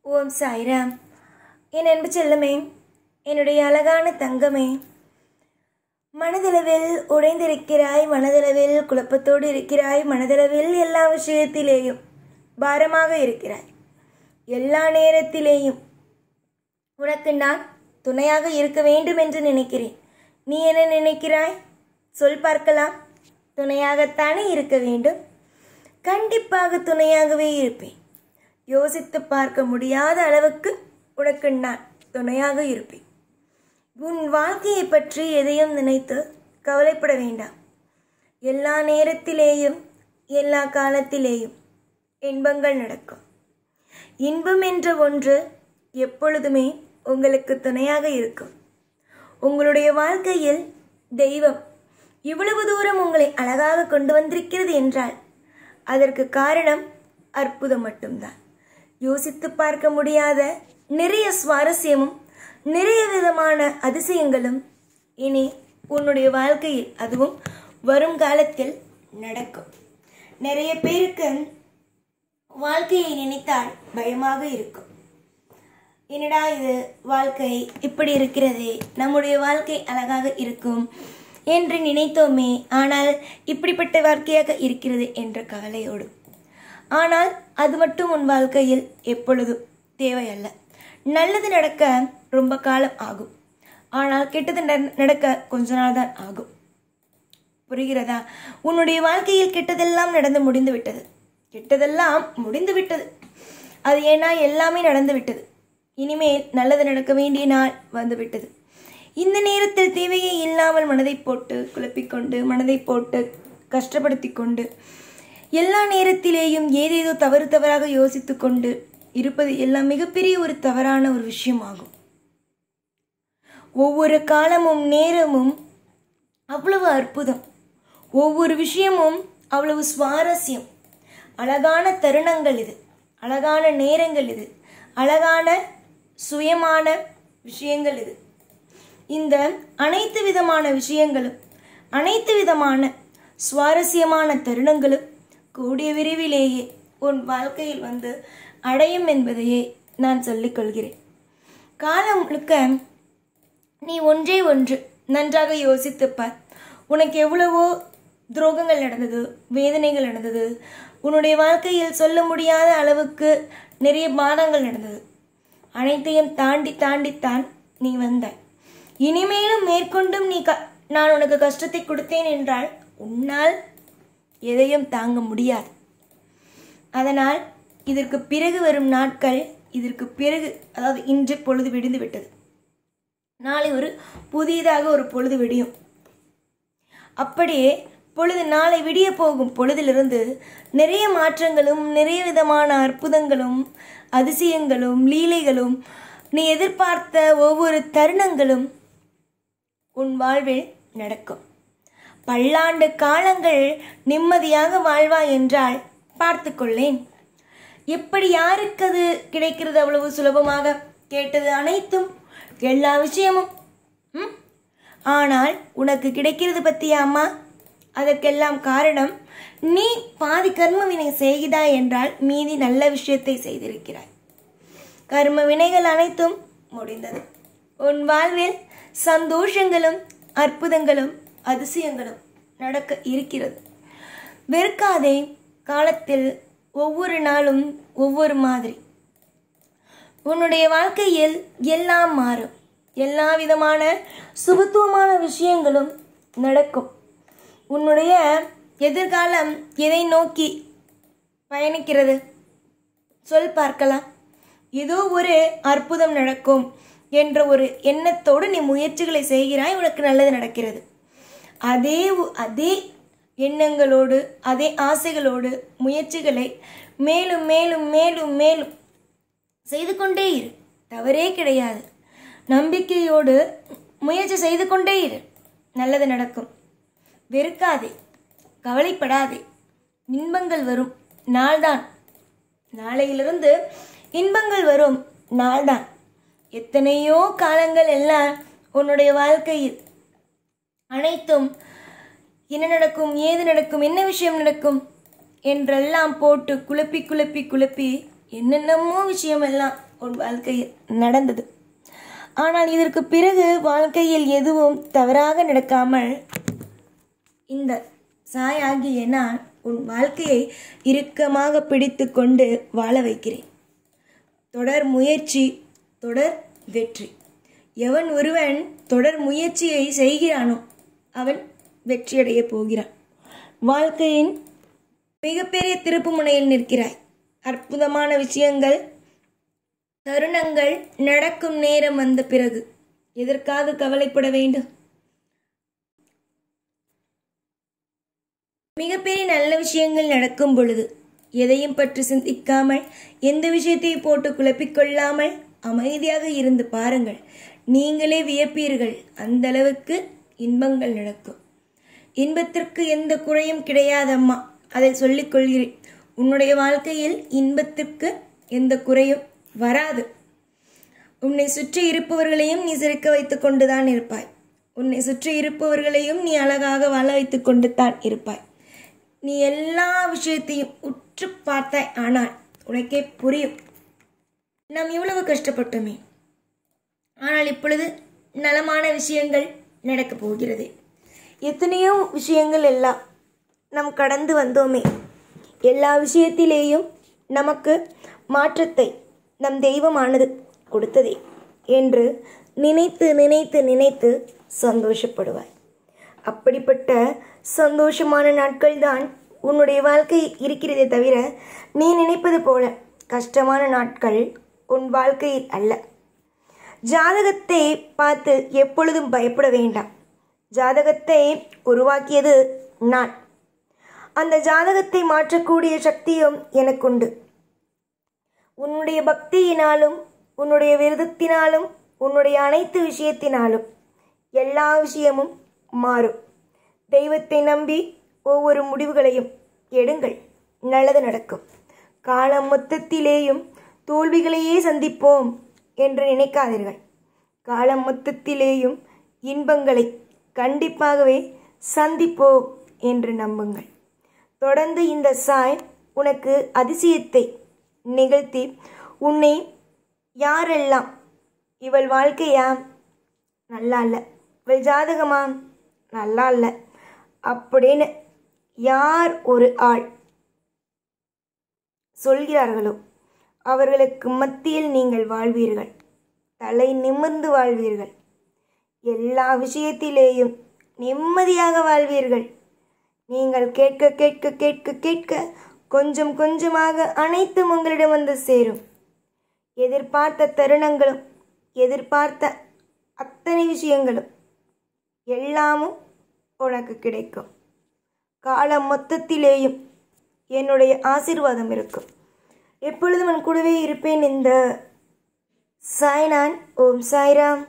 ஓம் சாய்ராம். என் அன்பு செல்லமே, என்னுடைய அழகான தங்கமே, மனதளவில் உடைந்திருக்கிறாய், மனதளவில் குழப்பத்தோடு இருக்கிறாய், மனதளவில் எல்லா விஷயத்திலேயும் பாரமாக இருக்கிறாய். எல்லா நேரத்திலேயும் உனக்கு நான் துணையாக இருக்க வேண்டும் என்று நினைக்கிறேன். நீ என்ன நினைக்கிறாய்? சொல் பார்க்கலாம். துணையாகத்தானே இருக்க வேண்டும். கண்டிப்பாக துணையாகவே இருப்பேன். யோசித்து பார்க்க முடியாத அளவுக்கு உனக்கு நான் துணையாக இருப்பேன். உன் வாழ்க்கையை பற்றி எதையும் நினைத்து கவலைப்பட வேண்டாம். எல்லா நேரத்திலேயும் எல்லா காலத்திலேயும் இன்பங்கள் நடக்கும். இன்பம் என்ற ஒன்று எப்பொழுதுமே உங்களுக்கு துணையாக இருக்கும். உங்களுடைய வாழ்க்கையில் தெய்வம் இவ்வளவு தூரம் உங்களை அழகாக கொண்டு வந்திருக்கிறது என்றால் அதற்கு காரணம் அற்புதம் மட்டும்தான். யோசித்து பார்க்க முடியாத நிறைய சுவாரஸ்யமும் நிறைய விதமான அதிசயங்களும் இனி உன்னுடைய வாழ்க்கையில், அதுவும் வரும் காலத்தில் நடக்கும். நிறைய பேருக்கு வாழ்க்கையை நினைத்தால் பயமாக இருக்கும். என்னடா இது வாழ்க்கை இப்படி இருக்கிறதே, நம்முடைய வாழ்க்கை அழகாக இருக்கும் என்று நினைத்தோமே, ஆனால் இப்படிப்பட்ட வாழ்க்கையாக இருக்கிறது என்ற கவலையோடு. ஆனால் அது மட்டும் உன் வாழ்க்கையில் எப்பொழுதும் தேவையல்ல. நல்லது நடக்க ரொம்ப காலம் ஆகும், ஆனால் கெட்டது நடக்க கொஞ்ச நாள் தான் ஆகும். புரிகிறதா? உன்னுடைய வாழ்க்கையில் கெட்டதெல்லாம் நடந்து முடிந்து விட்டது. கெட்டதெல்லாம் முடிந்து விட்டது. அது ஏன்னா எல்லாமே நடந்து விட்டது. இனிமேல் நல்லது நடக்க வேண்டிய நாள் வந்து விட்டது. இந்த நேரத்தில் தேவையே இல்லாமல் மனதை போட்டு குழப்பிக்கொண்டு, மனதை போட்டு கஷ்டப்படுத்தி கொண்டு, எல்லா நேரத்திலேயும் ஏதேதோ தவறாக யோசித்து கொண்டு இருப்பது எல்லாம் மிகப்பெரிய ஒரு தவறான ஒரு விஷயமாகும். ஒவ்வொரு காலமும் நேரமும் அவ்வளவு அற்புதம், ஒவ்வொரு விஷயமும் அவ்வளவு சுவாரஸ்யம். அழகான தருணங்கள் இது, அழகான நேரங்கள் இது, அழகான சுயமான விஷயங்கள் இது. இந்த அனைத்து விதமான விஷயங்களும், அனைத்து விதமான சுவாரஸ்யமான தருணங்களும் கூடிய விரைவிலேயே உன் வாழ்க்கையில் வந்து அடையும் என்பதையே நான் சொல்லிக் கொள்கிறேன். காலம் முழுக்க நீ ஒன்றே ஒன்று நன்றாக யோசித்துப்பார். உனக்கு எவ்வளவோ துரோகங்கள் நடந்தது, வேதனைகள் நடந்தது, உன்னுடைய வாழ்க்கையில் சொல்ல முடியாத அளவுக்கு நிறைய பாதங்கள் நடந்தது. அனைத்தையும் தாண்டித்தான் நீ வந்த. இனிமேலும் மேற்கொண்டும் நான் உனக்கு கஷ்டத்தை கொடுத்தேன் என்றால் உன்னால் எதையும் தாங்க முடியாது. அதனால் இதற்கு பிறகு வரும் நாட்கள், இதற்கு பிறகு, அதாவது இன்று பொழுது விடிந்து விட்டது, நாளை ஒரு புதிதாக ஒரு பொழுது விடியும். அப்படியே பொழுது நாளை விடிய போகும் பொழுதிலிருந்து நிறைய மாற்றங்களும், நிறைய விதமான அற்புதங்களும், அதிசயங்களும், லீலைகளும், நீ எதிர்பார்த்த ஒவ்வொரு தருணங்களும் உன் வாழ்வில் நடக்கும். பல்லாண்டு காலங்கள் நிம்மதியாக வாழ்வா என்றால் பார்த்து கொள்ளேன். எப்படி யாருக்கு அது கிடைக்கிறது அவ்வளவு சுலபமாக? கேட்டது அனைத்தும், எல்லா விஷயமும். ஆனால் உனக்கு கிடைக்கிறது பத்தியா அம்மா? அதற்கெல்லாம் காரணம் நீ பாதி கர்ம வினை செய்கிறாய் என்றால் மீதி நல்ல விஷயத்தை செய்திருக்கிறாய். கர்ம வினைகள் அனைத்தும் முடிந்தது. உன் வாழ்வில் சந்தோஷங்களும் அற்புதங்களும் அதிசயங்களும் நடக்க இருக்கிறது. வெறுக்காதே. காலத்தில் ஒவ்வொரு நாளும் ஒவ்வொரு மாதிரி. உன்னுடைய வாழ்க்கையில் எல்லாம் மாறும். எல்லா விதமான சுபத்துவமான விஷயங்களும் நடக்கும். உன்னுடைய எதிர்காலம் எதை நோக்கி பயணிக்கிறது? சொல் பார்க்கலாம். ஏதோ ஒரு அற்புதம் நடக்கும் என்ற ஒரு எண்ணத்தோடு நீ முயற்சிகளை செய்கிறாய், உனக்கு நல்லது நடக்கிறது. அதே எண்ணங்களோடு, அதே ஆசைகளோடு முயற்சிகளை மேலும் மேலும் மேலும் மேலும் செய்து கொண்டே இரு. தவறே கிடையாது. நம்பிக்கையோடு முயற்சி செய்து கொண்டே இரு, நல்லது நடக்கும். வெறுக்காதே, கவலைப்படாதே. இன்பங்கள் வரும் நாள்தான். நாளையிலிருந்து இன்பங்கள் வரும் நாள்தான். எத்தனையோ காலங்கள் எல்லாம் உன்னுடைய வாழ்க்கையில் அனைத்தும் என்ன நடக்கும், ஏது நடக்கும், என்ன விஷயம் நடக்கும் என்றெல்லாம் போட்டு குழப்பி என்னென்னமோ விஷயம் எல்லாம் உன் வாழ்க்கையில் நடந்தது. ஆனால் இதற்கு பிறகு வாழ்க்கையில் எதுவும் தவறாக நடக்காமல் இந்த சாய் ஆகிய நான் உன் வாழ்க்கையை இறுக்கமாக பிடித்து கொண்டு வாழ வைக்கிறேன். தொடர் முயற்சி, தொடர் வெற்றி. எவன் ஒருவன் தொடர் முயற்சியை செய்கிறானோ அவன் வெற்றியடைய போகிறான். வாழ்க்கையின் மிகப்பெரிய திருப்பு முனையில் நிற்கிறாய். அற்புதமான விஷயங்கள், தருணங்கள் நடக்கும் நேரம் வந்த பிறகு எதற்காக கவலைப்பட வேண்டும்? மிகப்பெரிய நல்ல விஷயங்கள் நடக்கும் பொழுது எதையும் பற்றி சிந்திக்காமல், எந்த விஷயத்தையும் போட்டு குழப்பிக்கொள்ளாமல் அமைதியாக இருந்து பாருங்கள். நீங்களே வியப்பீர்கள். அந்த அளவுக்கு இன்பங்கள் நடக்கும். இன்பத்திற்கு எந்த குறையும் கிடையாதம்மா, அதை சொல்லிக் கொள்கிறேன். உன்னுடைய வாழ்க்கையில் இன்பத்திற்கு எந்த குறையும் வராது. உன்னை சுற்றி இருப்பவர்களையும் நீ சிரிக்க வைத்துக் கொண்டுதான் இருப்பாய். உன்னை சுற்றி இருப்பவர்களையும் நீ அழகாக வாழ வைத்துக் கொண்டு தான் இருப்பாய். நீ எல்லா விஷயத்தையும் உற்று பார்த்தாய். ஆனால் உனக்கே புரியும், நாம் இவ்வளவு கஷ்டப்பட்டோமே, ஆனால் இப்பொழுது நலமான விஷயங்கள் நடக்கப் போகிறது. எத்தனையோ விஷயங்கள் எல்லாம் நாம் கடந்து வந்தோமே, எல்லா விஷயத்திலேயும் நமக்கு மாற்றத்தை நம் தெய்வமானது கொடுத்ததே என்று நினைத்து நினைத்து நினைத்து சந்தோஷப்படுவாய். அப்படிப்பட்ட சந்தோஷமான நாட்கள் தான் உன்னுடைய வாழ்க்கை இருக்கிறதே தவிர, நீ நினைப்பது போல கஷ்டமான நாட்கள் உன் வாழ்க்கையில் அல்ல. ஜாதகத்தை பார்த்து எப்பொழுதும் பயப்பட வேண்டாம். ஜாதகத்தை உருவாக்கியது நான். அந்த ஜாதகத்தை மாற்றக்கூடிய சக்தியும் எனக்குண்டு. உன்னுடைய பக்தியினாலும், உன்னுடைய விரதத்தினாலும், உன்னுடைய அனைத்து விஷயத்தினாலும் எல்லா விஷயமும் மாறும். தெய்வத்தை நம்பி ஒவ்வொரு முடிவுகளையும் எடுங்கள், நல்லது நடக்கும். காலம் மொத்தத்திலேயும் தோல்விகளையே சந்திப்போம் என்று நினைக்காதீர்கள். காலம் மொத்தத்திலேயும் இன்பங்களை கண்டிப்பாகவே சந்திப்போம் என்று நம்புங்கள். தொடர்ந்து இந்த சாய் உனக்கு அதிசயத்தை நிகழ்த்தி உன்னை யாரெல்லாம் இவள் வாழ்க்கையா நல்லா இல்லை, இவள் ஜாதகமா நல்லா இல்லை அப்படின்னு யார் ஒரு ஆள் சொல்கிறார்களோ அவர்களுக்கு மத்தியில் நீங்கள் வாழ்வீர்கள். தலை நிமிர்ந்து வாழ்வீர்கள். எல்லா விஷயத்திலேயும் நிம்மதியாக வாழ்வீர்கள். நீங்கள் கேட்க கேட்க கேட்க கேட்க கொஞ்சம் கொஞ்சமாக அனைத்தும் உங்களிடம் வந்து சேரும். எதிர்பார்த்த தருணங்களும், எதிர்பார்த்த அத்தனை விஷயங்களும் எல்லாமும் உனக்கு கிடைக்கும். காலம் மொத்தத்திலேயும் என்னுடைய ஆசீர்வாதம் இருக்கும். எப்பொழுதும் என் கூடவே இருப்பேன். இந்த சாய்நான். ஓம் சாய்ராம்.